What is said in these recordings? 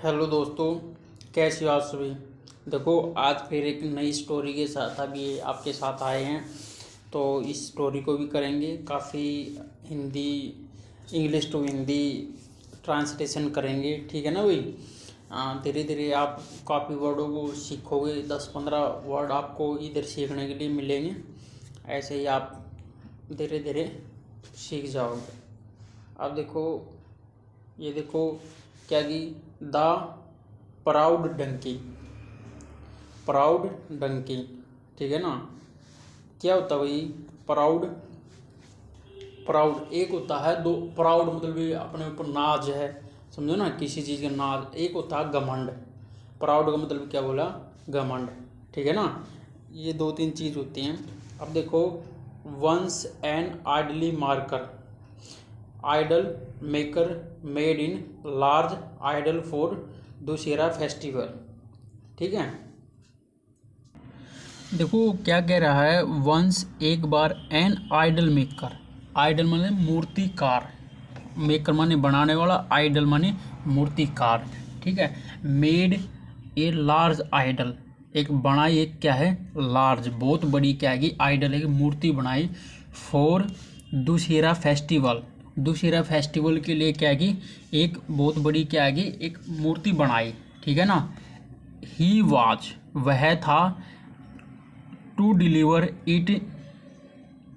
Hello दोस्तों, कैसे हो आप सभी। देखो, आज फिर एक नई स्टोरी के साथ अभी आपके साथ आए हैं। तो इस स्टोरी को भी करेंगे, काफ़ी Hindi English to Hindi translation करेंगे, ठीक है ना भाई। धीरे धीरे आप काफ़ी वर्डों को सीखोगे, 10-15 वर्ड आपको इधर सीखने के लिए मिलेंगे। ऐसे ही आप धीरे धीरे सीख जाओगे। अब देखो, ये देखो क्या कि the proud donkey. Proud donkey, ठीक है ना। क्या होता है भाई प्राउड? प्राउड एक होता है, दो प्राउड मतलब ये अपने ऊपर नाज है, समझो ना, किसी चीज़ का नाज। एक होता है घमंड। प्राउड का मतलब क्या बोला? घमंड, ठीक है ना। ये दो तीन चीज़ होती हैं। अब देखो, once an idly marker, idol maker made in large idol for Dussehra festival, ठीक है। देखो क्या कह रहा है, वंस एक बार एन आइडल मेकर। आइडल माने मूर्तिकार, मेकर माने बनाने वाला, आइडल माने मूर्तिकार, ठीक है। मेड ए लार्ज आइडल, एक बनाई, एक क्या है लार्ज, बहुत बड़ी क्या है आइडल, एक मूर्ति बनाई for Dussehra festival. Dussehra festival के लिए क्या है एक बहुत बड़ी क्या है एक मूर्ति बनाई, ठीक है ना। ही वाज, वह था, to deliver it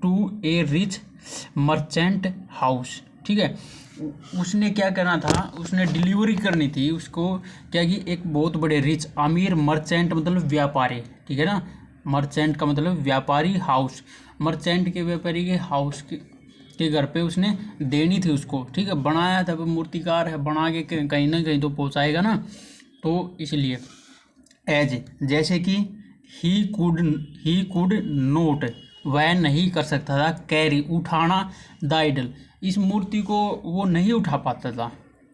to a rich merchant house, ठीक है। उसने क्या करना था, उसने डिलीवरी करनी थी उसको क्या कि एक बहुत बड़े रिच अमीर मर्चेंट मतलब व्यापारी, ठीक है ना। मर्चेंट का मतलब व्यापारी, हाउस मर्चेंट के व्यापारी के हाउस के घर पे उसने देनी थी उसको, ठीक है। बनाया था, मूर्तिकार है, बना के कहीं ना कहीं तो पहुंचाएगा ना, तो इसलिए एज जैसे कि ही कुड नोट, वह नहीं कर सकता था, कैरी उठाना, द आइडल, इस मूर्ति को वो नहीं उठा पाता था,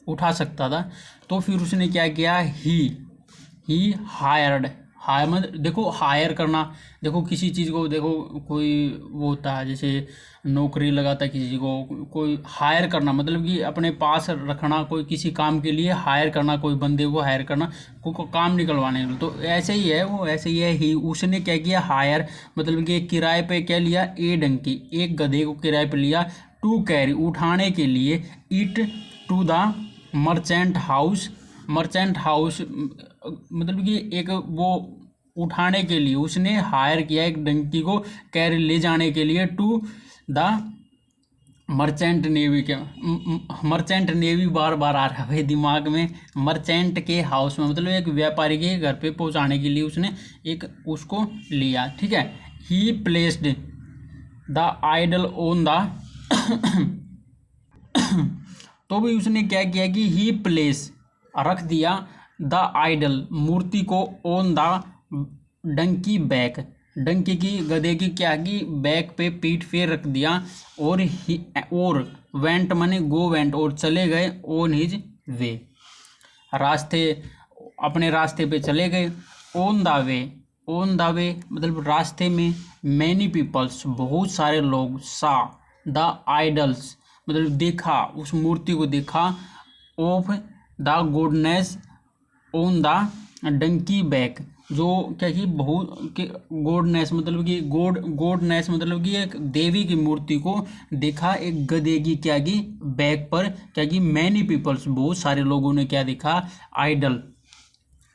उठा सकता था। तो फिर उसने क्या किया, ही हायर्ड, हायर मतलब देखो हायर करना, देखो किसी चीज़ को, देखो कोई वो होता है जैसे नौकरी लगाता है किसी को, कोई हायर करना मतलब कि अपने पास रखना, कोई किसी काम के लिए हायर करना, कोई बंदे को हायर करना, को काम निकलवाने के लिए। तो ऐसे ही है वो, ऐसे ही है ही, उसने क्या किया हायर मतलब कि किराए पे क्या लिया, ए डंकी, एक गधे को किराए पे लिया, टू कैरी उठाने के लिए, it to the merchant house. Merchant house मतलब कि एक वो उठाने के लिए उसने हायर किया एक डंकी को कैरी ले जाने के लिए, टू द मर्चेंट नेवी के, मर्चेंट नेवी बार बार आ रहा है दिमाग में, मर्चेंट के हाउस में मतलब एक व्यापारी के घर पे पहुंचाने के लिए उसने एक उसको लिया, ठीक है। He placed the idol on the तो भी उसने क्या किया कि ही प्लेस रख दिया, द आइडल मूर्ति को, on the donkey back, donkey की गधे की क्या की बैक पे, पीठ पे रख दिया, और ही और वेंट माने गो वेंट, और चले गए, ऑन हिज वे, रास्ते अपने रास्ते पे चले गए। On the way, on the way मतलब रास्ते में, मैनी पीपल्स बहुत सारे लोग, सा द आइडल्स मतलब देखा, उस मूर्ति को देखा, of the goodness on the donkey back, जो क्या कि बहुत कि गॉडनेस मतलब कि गॉडनेस मतलब कि एक देवी की मूर्ति को देखा, एक गधे की क्या की बैक पर, क्या कि मैनी पीपल्स बहुत सारे लोगों ने क्या देखा, आइडल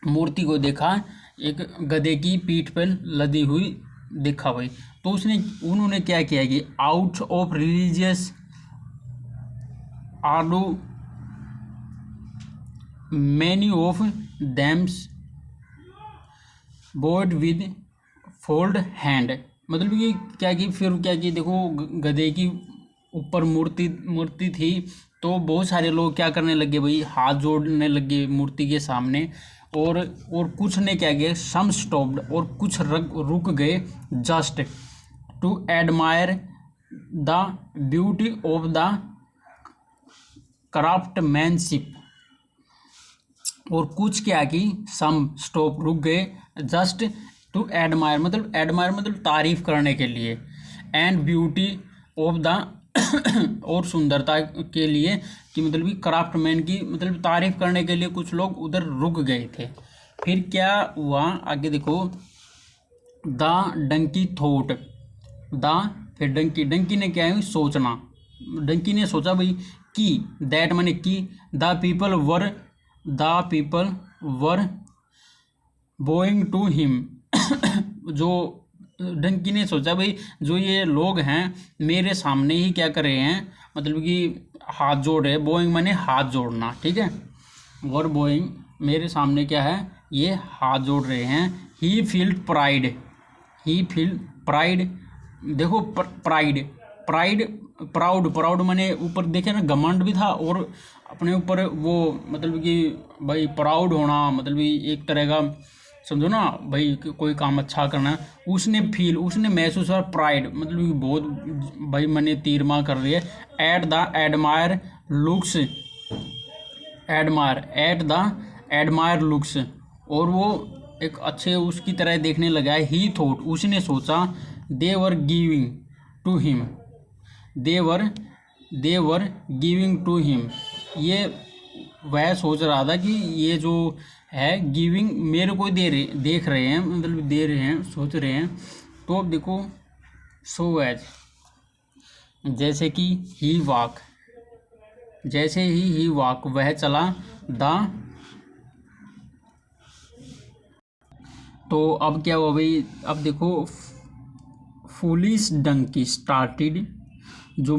मूर्ति को देखा, एक गधे की पीठ पर लदी हुई देखा भाई। तो उन्होंने क्या किया कि out of religious ardour many of them's board with fold hand, मतलब कि क्या कि फिर क्या कि देखो गधे की ऊपर मूर्ति थी, तो बहुत सारे लोग क्या करने लगे भाई, हाथ जोड़ने लगे मूर्ति के सामने, और कुछ ने क्या किया, सम स्टॉप्ड, और कुछ रुक गए, just to admire the beauty of the craftsmanship, और कुछ क्या कि सम स्टॉप रुक गए, जस्ट टू एडमायर मतलब तारीफ करने के लिए, एंड ब्यूटी ऑफ द और सुंदरता के लिए कि मतलब कि क्राफ्टमैन की मतलब तारीफ करने के लिए कुछ लोग उधर रुक गए थे। फिर क्या हुआ आगे देखो, द डंकी थॉट, द फिर डंकी ने क्या है सोचना, डंकी ने सोचा भाई कि दैट माने कि the people were bowing to him जो डंकी ने सोचा भाई जो ये लोग हैं मेरे सामने ही क्या कर रहे हैं, मतलब कि हाथ जोड़ रहे हैं, बोइंग माने हाथ जोड़ना, ठीक है, वर बोइंग मेरे सामने क्या है ये हाथ जोड़ रहे हैं। ही फील प्राइड, देखो प्राउड माने ऊपर देखे ना घमंड भी था, और अपने ऊपर वो मतलब कि भाई प्राउड होना, मतलब कि एक तरह का समझो ना भाई कोई काम अच्छा करना है, उसने महसूस हुआ प्राइड, मतलब कि बहुत भाई मैंने तीर मार कर रही है। एट द एडमायर लुक्स, और वो एक अच्छे उसकी तरह देखने लगा है। ही थॉट, उसने सोचा, दे वर गिविंग टू हिम, ये वह सोच रहा था कि ये जो है गिविंग मेरे को देख रहे हैं, मतलब दे रहे हैं, सोच रहे हैं। तो अब देखो सो एज, जैसे कि ही वॉक, जैसे ही वॉक वह चला, तो अब क्या हुआ भाई, अब देखो फूलिश डंकी स्टार्टेड, जो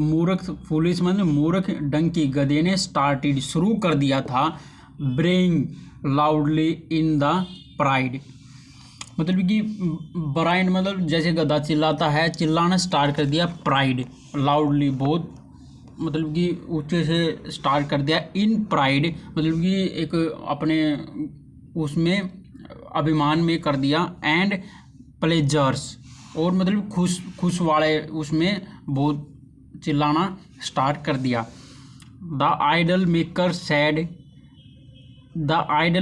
फूलिश मतलब मूर्ख डंकी गधे ने स्टार्टेड शुरू कर दिया था, ब्रेइंग लाउडली इन द प्राइड, मतलब कि ब्राइड मतलब जैसे गधा चिल्लाता है, चिल्लाना स्टार्ट कर दिया, प्राइड लाउडली बहुत मतलब कि ऊंचे से स्टार्ट कर दिया, इन प्राइड मतलब कि एक अपने उसमें अभिमान में कर दिया, एंड प्लेजर्स और मतलब खुश वाले उसमें बहुत चिल्लाना स्टार्ट कर दिया। द आइडल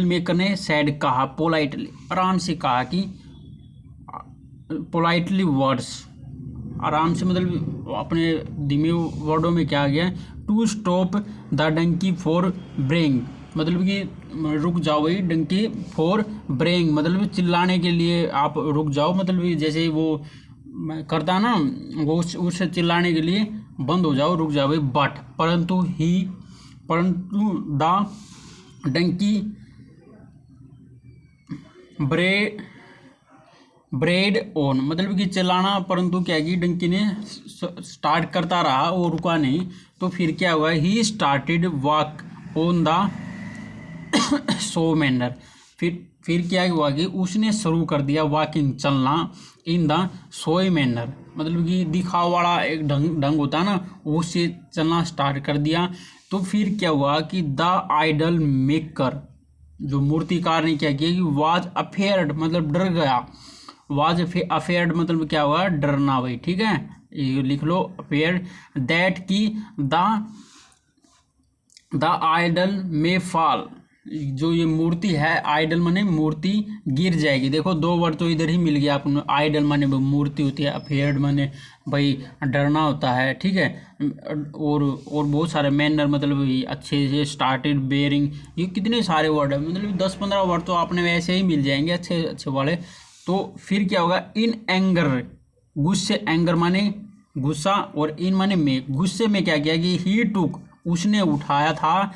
मेकर ने सैड कहा, पोलाइटली आराम से कहा, कि पोलाइटली वर्ड्स आराम से मतलब अपने धीमे वर्डों में क्या गया, to stop the donkey for braying, मतलब कि रुक जाओ भाई डंकी फॉर ब्रेइंग, मतलब चिल्लाने के लिए आप रुक जाओ, मतलब जैसे वो करता ना वो उससे चिल्लाने के लिए बंद हो जाओ, रुक जाओ भाई। बट परंतु द डंकी ब्रेड ऑन, मतलब कि चलाना, परंतु क्या कि डंकी ने स्टार्ट करता रहा और रुका नहीं। तो फिर क्या हुआ, he started walk on the so manner, फिर क्या हुआ कि उसने शुरू कर दिया वॉकिंग चलना, इन द सोई मैनर, मतलब कि दिखाव वाला एक ढंग होता है ना, उससे चलना स्टार्ट कर दिया। तो फिर क्या हुआ कि द आइडल मेकर, जो मूर्तिकार ने क्या किया कि वाज अफेयर्ड मतलब डर गया, वाज अफेयर्ड मतलब क्या हुआ डरना भाई, ठीक है, ये लिख लो अफेयर्ड, दैट की द आइडल में फॉल, जो ये मूर्ति है, आइडल माने मूर्ति गिर जाएगी। देखो दो वर्ड तो इधर ही मिल गया आपको, आइडल माने मूर्ति होती है, अफेयर्ड माने भाई डरना होता है, ठीक है, और बहुत सारे मैनर मतलब अच्छे से, स्टार्टेड, बेयरिंग, ये कितने सारे वर्ड है, मतलब 10-15 वर्ड तो आपने वैसे ही मिल जाएंगे अच्छे अच्छे वाले। तो फिर क्या होगा, इन एंगर, गुस्से, एंगर माने गुस्सा और इन माने में, गुस्से में क्या किया कि ही टुक, उसने उठाया था,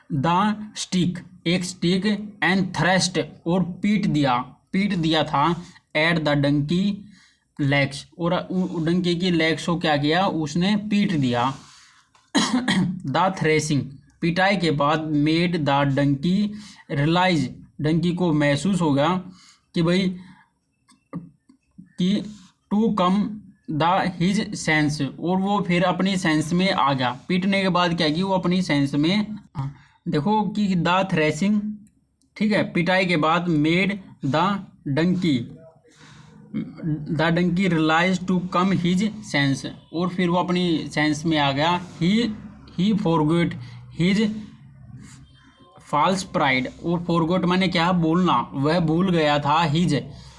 द स्टिक, एक स्टिक, एंड थ्रस्ट और पीट दिया था, एट द डंकी लेग्स, और डंकी की लेग्स को क्या किया उसने पीट दिया। द थ्रेसिंग, पिटाई के बाद, made the donkey realise, donkey को महसूस होगा कि भाई कि to come the his sense, और वो फिर अपनी सेंस में आ गया। पीटने के बाद क्या की वो अपनी सेंस में, देखो कि द थ्रेसिंग, ठीक है, पिटाई के बाद, made the donkey realise to come his sense, और फिर वो अपनी सेंस में आ गया। He forgot his false pride, और फॉरगॉट माने क्या, भूलना, वह भूल गया था हिज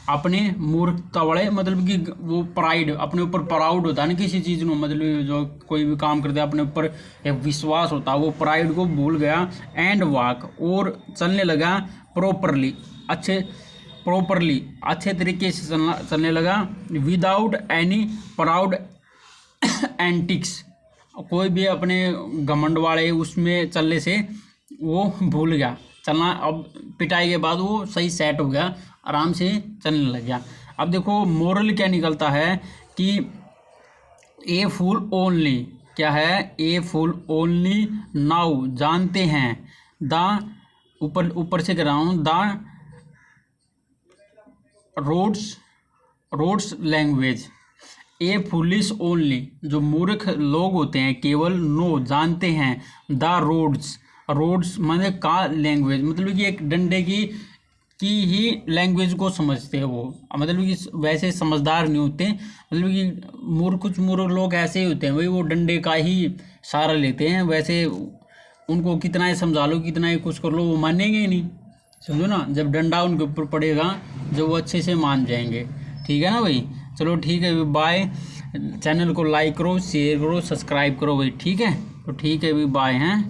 अपने मूर्खता वाले, मतलब कि वो प्राइड, अपने ऊपर प्राउड होता है ना किसी चीज़ में, मतलब जो कोई भी काम करते हैं अपने ऊपर एक विश्वास होता है, वो प्राइड को भूल गया। एंड वॉक, और चलने लगा प्रॉपरली, अच्छे तरीके से चलने लगा। विदाउट एनी प्राउड एंटिक्स, कोई भी अपने घमंड वाले उसमें चलने से वो भूल गया चलना। अब पिटाई के बाद वो सही सेट हो गया, आराम से चलने लग गया। अब देखो मोरल क्या निकलता है कि ए फूल ओनली, क्या है, ए फूल ओनली नाउ, जानते हैं, द, ऊपर से कह रहा हूँ, the roads language, a foolish only, जो मूर्ख लोग होते हैं केवल, नो, जानते हैं, द रोड्स माने का लैंग्वेज, मतलब कि एक डंडे की ही लैंग्वेज को समझते हैं वो, मतलब कि वैसे समझदार नहीं होते, मतलब कि कुछ मूर्ख लोग ऐसे ही होते हैं भाई, वो डंडे का ही सहारा लेते हैं, वैसे उनको कितना ही समझा लो, कितना ही कुछ कर लो, वो मानेंगे ही नहीं, समझो ना। जब डंडा उनके ऊपर पड़ेगा जब वो अच्छे से मान जाएंगे, ठीक है ना भाई। चलो ठीक है, बाय। चैनल को लाइक करो, शेयर करो, सब्सक्राइब करो भाई, ठीक है। तो ठीक है, बाय हैं।